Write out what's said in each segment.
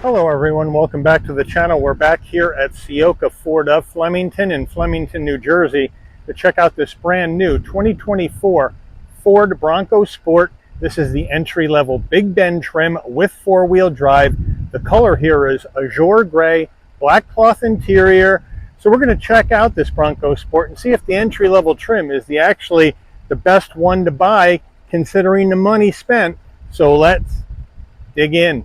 Hello everyone, welcome back to the channel. We're back here at Ciocca Ford of Flemington in Flemington, New Jersey to check out this brand new 2024 Ford Bronco Sport. This is the entry-level Big Bend trim with four-wheel drive. The color here is azure gray, black cloth interior. So we're going to check out this Bronco Sport and see if the entry-level trim is actually the best one to buy considering the money spent. So let's dig in.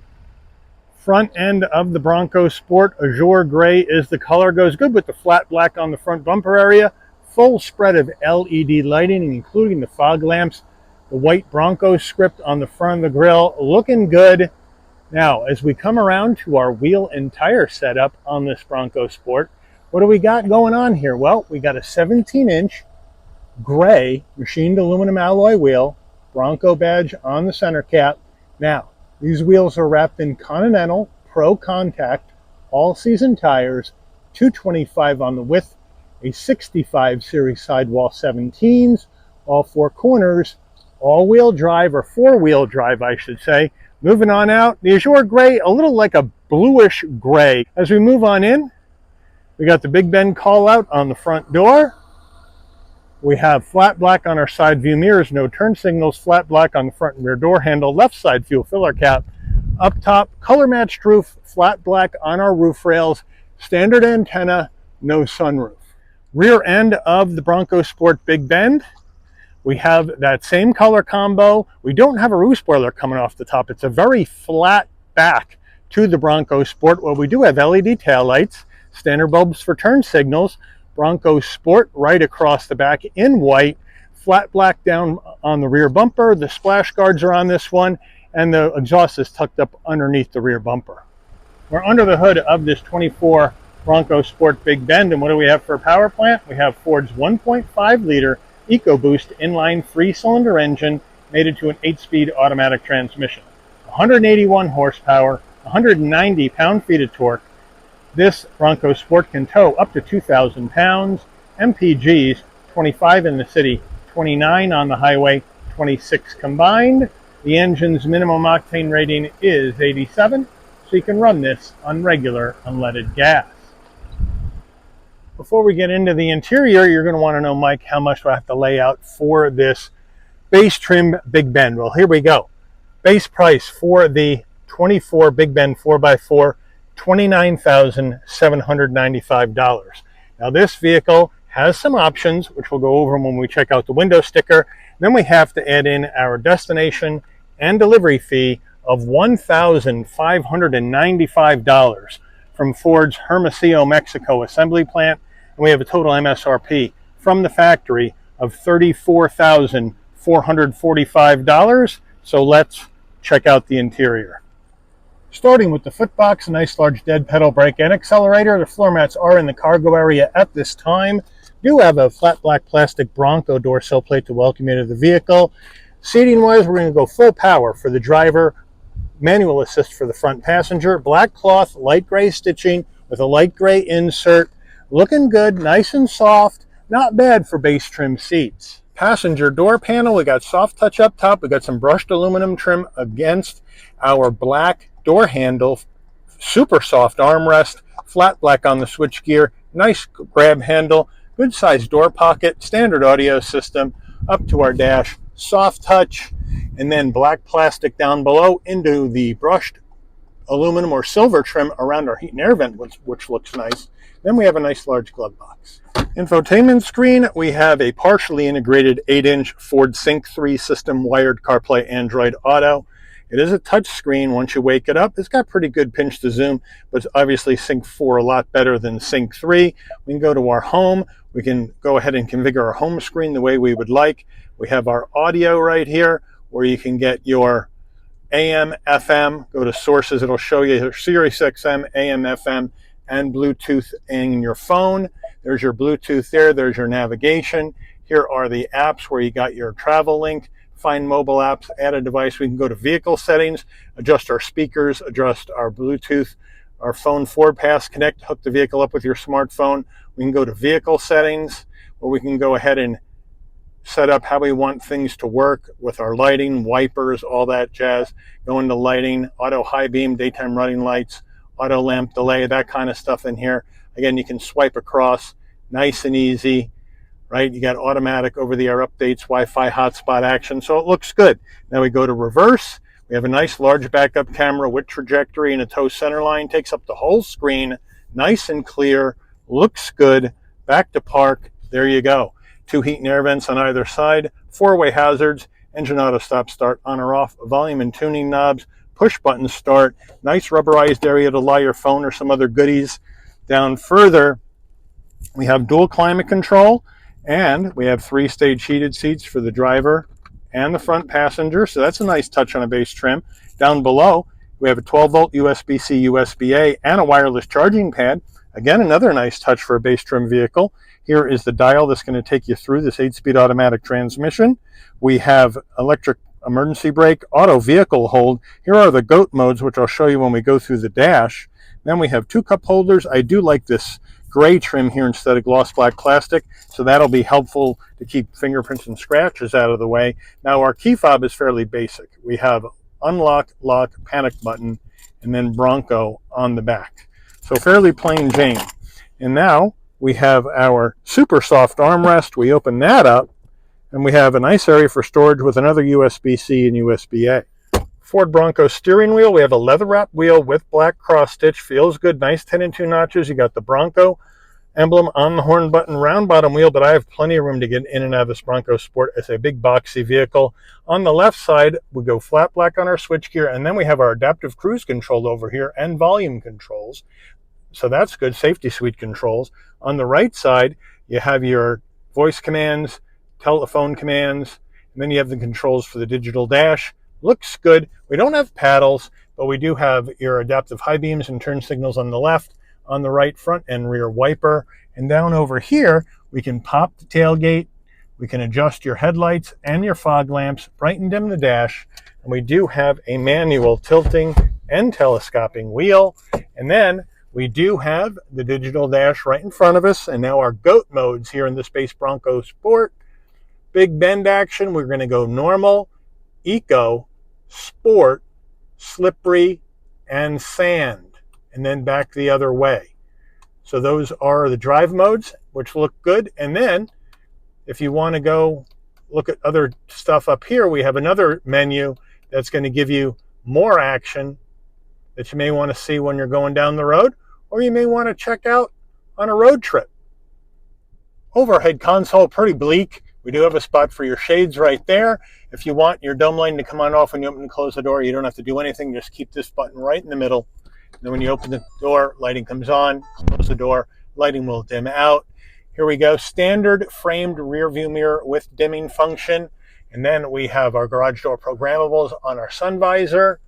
Front end of the Bronco Sport, azure gray is the color. Goes good with the flat black on the front bumper area. Full spread of LED lighting, including the fog lamps. The white Bronco script on the front of the grille, looking good. Now, as we come around to our wheel and tire setup on this Bronco Sport, what do we got going on here? Well, we got a 17-inch gray machined aluminum alloy wheel, Bronco badge on the center cap. Now, these wheels are wrapped in Continental Pro Contact all-season tires, 225 on the width, a 65 series sidewall 17s, all four corners, all-wheel drive, or four-wheel drive, I should say. Moving on out, the azure gray, a little like a bluish gray. As we move on in, we got the Big Bend call out on the front door. We have flat black on our side view mirrors, no turn signals, flat black on the front and rear door handle, left side fuel filler cap. Up top, color matched roof, flat black on our roof rails, standard antenna, no sunroof. Rear end of the Bronco Sport Big Bend, we have that same color combo. We don't have a roof spoiler coming off the top. It's a very flat back to the Bronco Sport. Well, we do have LED taillights, standard bulbs for turn signals, Bronco Sport right across the back in white, flat black down on the rear bumper. The splash guards are on this one, and the exhaust is tucked up underneath the rear bumper. We're under the hood of this 24 Bronco Sport Big Bend, and what do we have for a power plant? We have Ford's 1.5 liter EcoBoost inline 3-cylinder engine mated to an 8-speed automatic transmission. 181 horsepower, 190 pound-feet of torque. This Bronco Sport can tow up to 2,000 pounds. MPGs, 25 in the city, 29 on the highway, 26 combined. The engine's minimum octane rating is 87, so you can run this on regular unleaded gas. Before we get into the interior, you're going to want to know, Mike, how much do I have to lay out for this base trim Big Bend? Well, here we go. Base price for the 24 Big Bend 4x4, $29,795. Now this vehicle has some options, which we'll go over when we check out the window sticker. Then we have to add in our destination and delivery fee of $1,595 from Ford's Hermosillo, Mexico assembly plant. And we have a total MSRP from the factory of $34,445. So let's check out the interior. Starting with the footbox, a nice large dead pedal brake and accelerator. The floor mats are in the cargo area at this time. Do have a flat black plastic Bronco door sill plate to welcome you to the vehicle. Seating wise, we're going to go full power for the driver, manual assist for the front passenger, black cloth, light gray stitching with a light gray insert. Looking good, nice and soft, not bad for base trim seats. Passenger door panel, we got soft touch up top. We got some brushed aluminum trim against our black door handle, super soft armrest, flat black on the switchgear, nice grab handle, good sized door pocket, standard audio system up to our dash, soft touch, and then black plastic down below into the brushed aluminum or silver trim around our heat and air vent, which looks nice. Then we have a nice large glove box. Infotainment screen, we have a partially integrated 8-inch Ford Sync 3 system, wired CarPlay, Android Auto. It is a touch screen. Once you wake it up, it's got pretty good pinch to zoom, but it's obviously Sync 4 a lot better than Sync 3. We can go to our home. We can go ahead and configure our home screen the way we would like. We have our audio right here where you can get your AM, FM, go to sources. It'll show you your Sirius XM, AM, FM, and Bluetooth in your phone. There's your Bluetooth there. There's your navigation. Here are the apps where you got your travel link. Find mobile apps, add a device. We can go to vehicle settings, adjust our speakers, adjust our Bluetooth, our phone Ford Pass Connect, hook the vehicle up with your smartphone. We can go to vehicle settings where we can go ahead and set up how we want things to work with our lighting, wipers, all that jazz. Go into lighting, auto high beam, daytime running lights, auto lamp delay, that kind of stuff in here. Again, you can swipe across, nice and easy, right? You got automatic over-the-air updates, Wi-Fi hotspot action, so it looks good. Now we go to reverse. We have a nice large backup camera with trajectory and a tow center line. Takes up the whole screen, nice and clear, looks good. Back to park, there you go. 2 heat and air vents on either side, 4-way hazards, engine auto stop start on or off, volume and tuning knobs, push button start, nice rubberized area to lie your phone or some other goodies. Down further, we have dual climate control, and we have 3-stage heated seats for the driver and the front passenger, so that's a nice touch on a base trim. Down below, we have a 12-volt USB-C, USB-A, and a wireless charging pad. Again, another nice touch for a base trim vehicle. Here is the dial that's going to take you through this 8-speed automatic transmission. We have electric emergency brake, auto vehicle hold. Here are the GOAT modes, which I'll show you when we go through the dash. Then we have 2 cup holders. I do like this gray trim here instead of gloss black plastic, so that'll be helpful to keep fingerprints and scratches out of the way. Now our key fob is fairly basic. We have unlock, lock, panic button, and then Bronco on the back. So fairly plain Jane. And now we have our super soft armrest. We open that up, and we have a nice area for storage with another USB-C and USB-A. Ford Bronco steering wheel. We have a leather wrap wheel with black cross stitch. Feels good. Nice 10 and 2 notches. You got the Bronco emblem on the horn button, round bottom wheel, but I have plenty of room to get in and out of this Bronco Sport. It's a big boxy vehicle. On the left side, we go flat black on our switchgear, and then we have our adaptive cruise control over here and volume controls. So that's good. Safety suite controls. On the right side, you have your voice commands, telephone commands, and then you have the controls for the digital dash. Looks good. We don't have paddles, but we do have your adaptive high beams and turn signals on the left, on the right front and rear wiper. And down over here, we can pop the tailgate, we can adjust your headlights and your fog lamps, bright and dim the dash, and we do have a manual tilting and telescoping wheel. And then we do have the digital dash right in front of us, and now our GOAT modes here in the Space Bronco Sport. Big bend action, we're going to go normal, eco, sport, slippery, and sand, and then back the other way. So those are the drive modes, which look good. And then if you want to go look at other stuff up here, we have another menu that's going to give you more action that you may want to see when you're going down the road, or you may want to check out on a road trip. Overhead console, pretty bleak. We do have a spot for your shades right there. If you want your dome lighting to come on off when you open and close the door, you don't have to do anything. Just keep this button right in the middle. And then when you open the door, lighting comes on. Close the door, lighting will dim out. Here we go. Standard framed rear view mirror with dimming function. And then we have our garage door programmables on our sun visor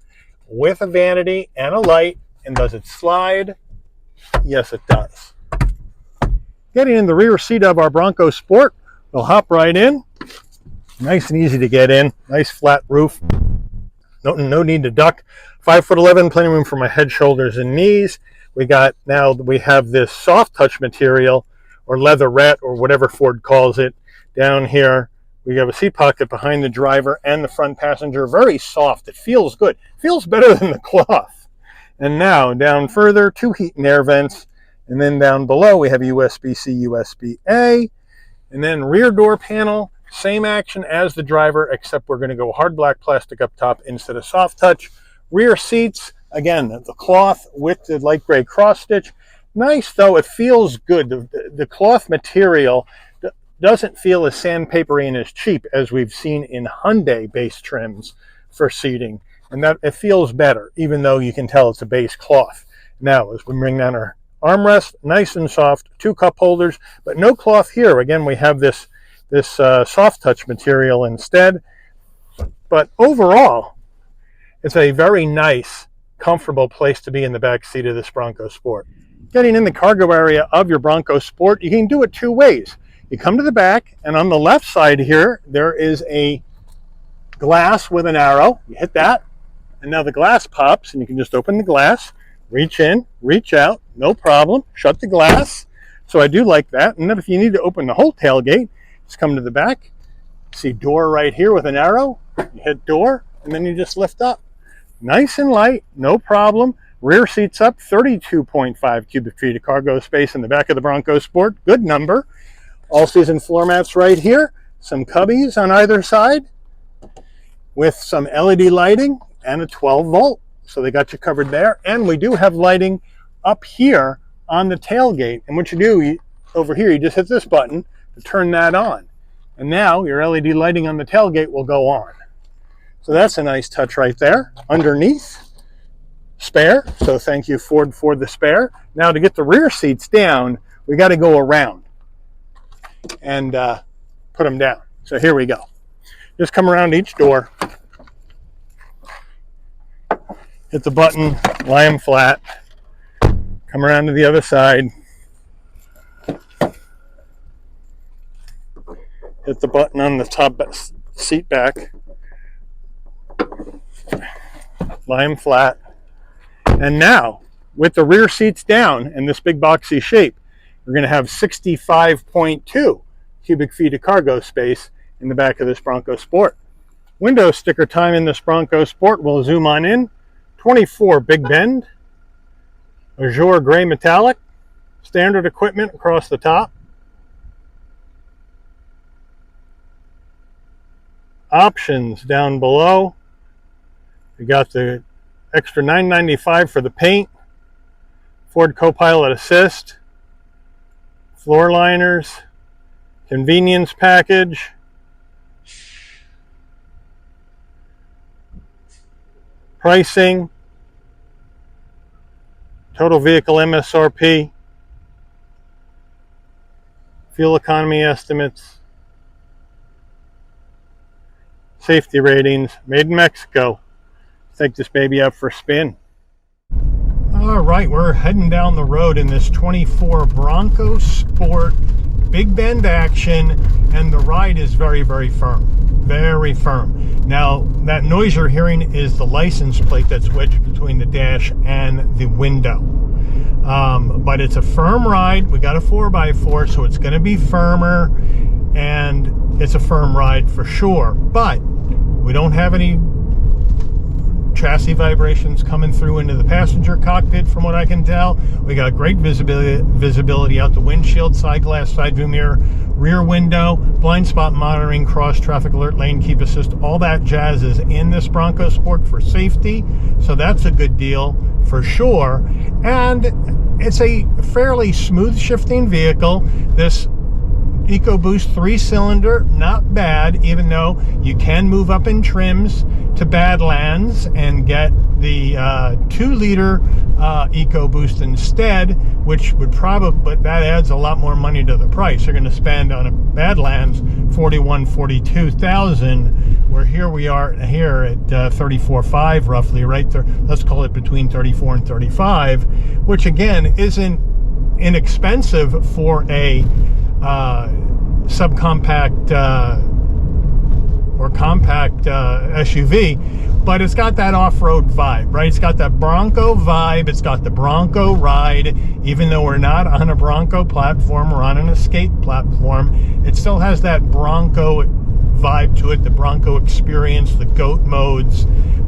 with a vanity and a light. And does it slide? Yes, it does. Getting in the rear seat of our Bronco Sport, we'll hop right in. Nice and easy to get in. Nice flat roof. No need to duck. 5'11", plenty of room for my head, shoulders, and knees. We have this soft touch material, or leatherette, or whatever Ford calls it, down here. We have a seat pocket behind the driver and the front passenger. Very soft. It feels good. Feels better than the cloth. And now down further, 2 heat and air vents. And then down below we have USB-C, USB-A. And then rear door panel, same action as the driver, except we're going to go hard black plastic up top instead of soft touch. Rear seats, again, the cloth with the light gray cross stitch. Nice, though. It feels good. The cloth material doesn't feel as sandpapery and as cheap as we've seen in Hyundai base trims for seating. And that it feels better, even though you can tell it's a base cloth. Now, as we bring down our armrest, nice and soft, 2 cup holders, but no cloth here. Again, we have this soft touch material instead. But overall, it's a very nice, comfortable place to be in the back seat of this Bronco Sport. Getting in the cargo area of your Bronco Sport, you can do it 2 ways. You come to the back, and on the left side here, there is a glass with an arrow. You hit that, and now the glass pops, and you can just open the glass, reach in, reach out, no problem, shut the glass. So I do like that. And then if you need to open the whole tailgate, just come to the back, see door right here with an arrow, you hit door, and then you just lift up. Nice and light, no problem. Rear seats up, 32.5 cubic feet of cargo space in the back of the Bronco Sport. Good number. All-season floor mats right here. Some cubbies on either side with some LED lighting and a 12 volt. So they got you covered there. And we do have lighting up here on the tailgate. And what you do over here, you just hit this button to turn that on. And now your LED lighting on the tailgate will go on. So that's a nice touch right there. Underneath, spare. So thank you, Ford, for the spare. Now to get the rear seats down, we got to go around and put them down. So here we go. Just come around each door, hit the button, lie them flat, come around to the other side, hit the button on the top seat back, lie them flat, and now with the rear seats down and this big boxy shape, we're going to have 65.2 cubic feet of cargo space in the back of this Bronco Sport. Window sticker time in this Bronco Sport. We'll zoom on in. 24 Big Bend, Azure Gray Metallic, standard equipment across the top. Options down below. We got the extra $9.95 for the paint, Ford Copilot Assist, floor liners, convenience package, pricing, total vehicle MSRP, fuel economy estimates, safety ratings, made in Mexico. Take this baby up for a spin. All right, we're heading down the road in this 24 Bronco Sport, Big Bend action, and the ride is very, very firm. Very firm. Now, that noise you're hearing is the license plate that's wedged between the dash and the window. But it's a firm ride. We got a 4x4, so it's going to be firmer, and it's a firm ride for sure. But we don't have any chassis vibrations coming through into the passenger cockpit from what I can tell. We got great visibility out the windshield, side glass, side view mirror, rear window, blind spot monitoring, cross traffic alert, lane keep assist, all that jazz is in this Bronco Sport for safety. So that's a good deal for sure. And it's a fairly smooth shifting vehicle. This EcoBoost 3-cylinder, not bad, even though you can move up in trims to Badlands and get the 2-liter EcoBoost instead, which would probably, but that adds a lot more money to the price. You're going to spend on a Badlands $42,000, where here we are here at $34,500 roughly, right there. Let's call it between $34,000 and $35,000, which again isn't inexpensive for a subcompact or compact SUV, but it's got that off-road vibe, right? It's got that Bronco vibe. It's got the Bronco ride. Even though we're not on a Bronco platform, we're on an Escape platform, it still has that Bronco vibe to it, the Bronco experience, the GOAT modes,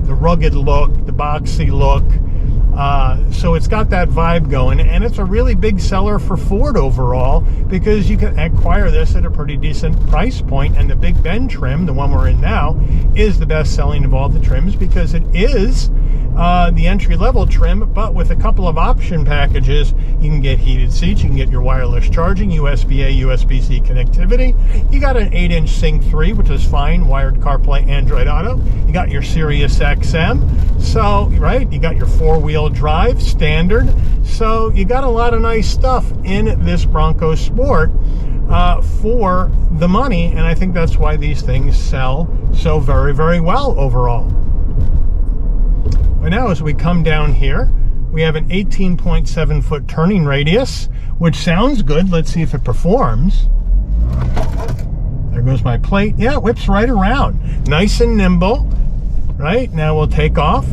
the rugged look, the boxy look. So it's got that vibe going, and it's a really big seller for Ford overall, because you can acquire this at a pretty decent price point. And the Big Bend trim, the one we're in now, is the best selling of all the trims, because it is the entry-level trim, but with a couple of option packages. You can get heated seats, you can get your wireless charging, USB-A, USB-C connectivity. You got an 8-inch Sync 3, which is fine, wired CarPlay, Android Auto. You got your Sirius XM, so, right, you got your 4-wheel drive, standard. So you got a lot of nice stuff in this Bronco Sport for the money, and I think that's why these things sell so very, very well overall. But now as we come down here, we have an 18.7 foot turning radius, which sounds good. Let's see if it performs. There goes my plate. Yeah, it whips right around. Nice and nimble. Right, now we'll take off,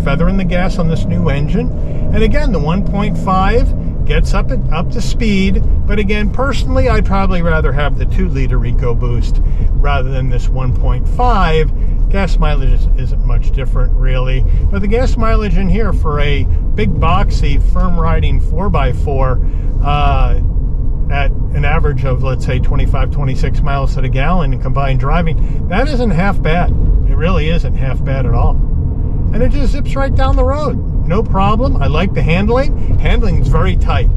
feathering the gas on this new engine. And again, the 1.5 gets up to speed. But again, personally, I'd probably rather have the 2-liter EcoBoost rather than this 1.5. Gas mileage isn't much different really, but the gas mileage in here for a big boxy firm riding 4x4 at an average of, let's say, 25-26 miles to the gallon in combined driving, that isn't half bad. It really isn't half bad at all. And it just zips right down the road, no problem. I like the handling. Handling's very tight.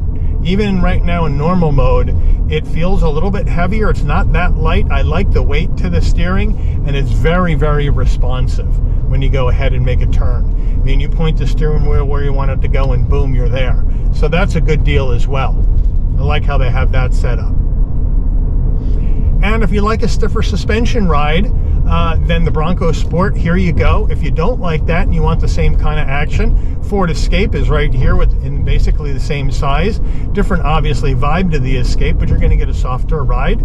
Even right now in normal mode, it feels a little bit heavier. It's not that light. I like the weight to the steering, and it's very, very responsive when you go ahead and make a turn. I mean, you point the steering wheel where you want it to go, and boom, you're there. So that's a good deal as well. I like how they have that set up. And if you like a stiffer suspension ride, then the Bronco Sport, here you go. If you don't like that and you want the same kind of action, Ford Escape is right here in basically the same size. Different, obviously, vibe to the Escape, but you're going to get a softer ride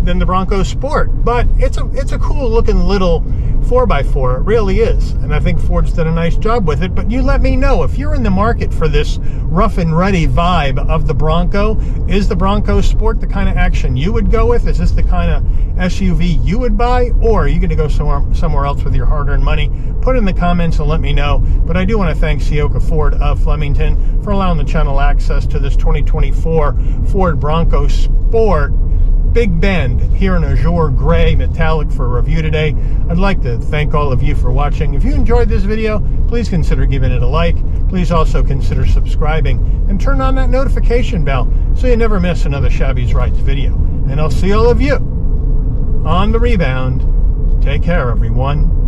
than the Bronco Sport. But it's a cool looking little 4x4. It really is. And I think Ford's done a nice job with it. But you let me know if you're in the market for this rough and ready vibe of the Bronco. Is the Bronco Sport the kind of action you would go with? Is this the kind of SUV you would buy? Or are you going to go somewhere else with your hard-earned money? Put it in the comments and let me know. But I do want to thank Ciocca Ford of Flemington for allowing the channel access to this 2024 Ford Bronco Sport Big Bend here in azure gray metallic for review today. I'd like to thank all of you for watching. If you enjoyed this video, please consider giving it a like. Please also consider subscribing and turn on that notification bell so you never miss another Shabby's Rides video. And I'll see all of you on the rebound. Take care, everyone.